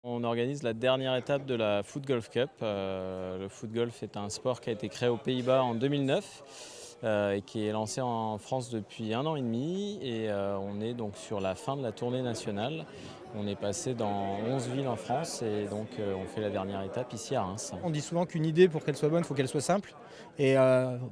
On organise la dernière étape de la Foot Golf Cup. Le foot golf est un sport qui a été créé aux Pays-Bas en 2009 et qui est lancé en France depuis 1 an et demi. Et on est donc sur la fin de la tournée nationale. On est passé dans 11 villes en France et donc on fait la dernière étape ici à Reims. On dit souvent qu'une idée, pour qu'elle soit bonne, il faut qu'elle soit simple. Et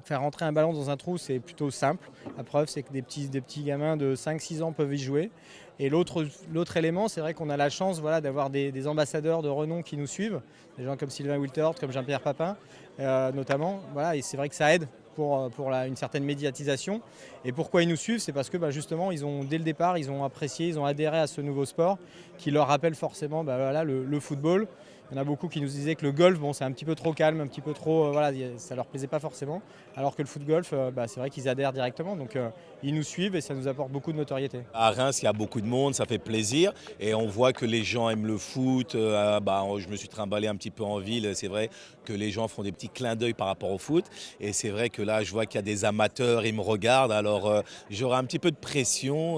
faire rentrer un ballon dans un trou, c'est plutôt simple. La preuve, c'est que des petits gamins de 5-6 ans peuvent y jouer. Et l'autre élément, c'est vrai qu'on a la chance d'avoir des ambassadeurs de renom qui nous suivent, des gens comme Sylvain Wiltord, comme Jean-Pierre Papin notamment. Et c'est vrai que ça aide pour une certaine médiatisation. Et pourquoi ils nous suivent? C'est parce que justement, dès le départ, ils ont apprécié, ils ont adhéré à ce nouveau sport qui leur rappelle forcément le football. Il y en a beaucoup qui nous disaient que le golf, c'est un petit peu trop calme, un petit peu trop, ça leur plaisait pas forcément. Alors que le foot golf, c'est vrai qu'ils adhèrent directement. Donc ils nous suivent et ça nous apporte beaucoup de notoriété. À Reims, il y a beaucoup de monde, ça fait plaisir et on voit que les gens aiment le foot. Je me suis trimballé un petit peu en ville, c'est vrai que les gens font des petits clins d'œil par rapport au foot et c'est vrai que là je vois qu'il y a des amateurs, ils me regardent, alors j'aurai un petit peu de pression.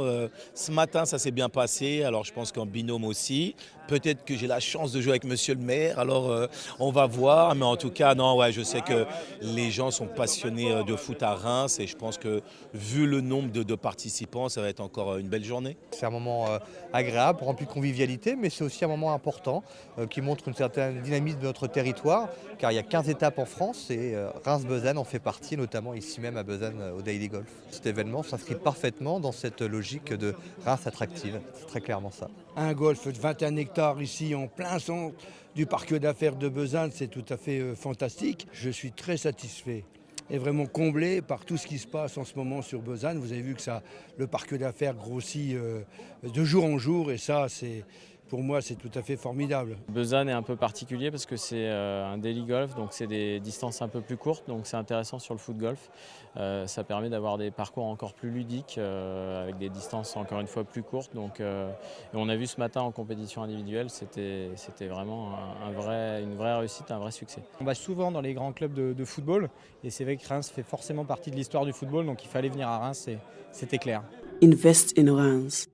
Ce matin ça s'est bien passé, alors je pense qu'en binôme aussi. Peut-être que j'ai la chance de jouer avec monsieur le maire, alors on va voir, mais en tout cas non, ouais, je sais que les gens sont passionnés de foot à Reims et je pense que vu le nombre de participants, ça va être encore une belle journée. C'est un moment agréable, rempli de convivialité, mais c'est aussi un moment important qui montre une certaine dynamisme de notre territoire, car il y a 15 étapes en France et Reims-Besançon en fait partie, notamment ici même à Besançon au Daily Golf. Cet événement s'inscrit parfaitement dans cette logique de Reims attractive, c'est très clairement ça. Un golf de 21 hectares ici en plein centre du parc d'affaires de Besançon, c'est tout à fait fantastique. Je suis très satisfait et vraiment comblé par tout ce qui se passe en ce moment sur Besançon. Vous avez vu que le parc d'affaires grossit de jour en jour et ça, pour moi, c'est tout à fait formidable. Besançon est un peu particulier parce que c'est un daily golf, donc c'est des distances un peu plus courtes, donc c'est intéressant sur le foot golf. Ça permet d'avoir des parcours encore plus ludiques avec des distances encore une fois plus courtes. Et on a vu ce matin en compétition individuelle, c'était vraiment une vraie réussite, un vrai succès. On va souvent dans les grands clubs de football et c'est vrai que Reims fait forcément partie de l'histoire du football, donc il fallait venir à Reims, c'était clair. Invest in Reims.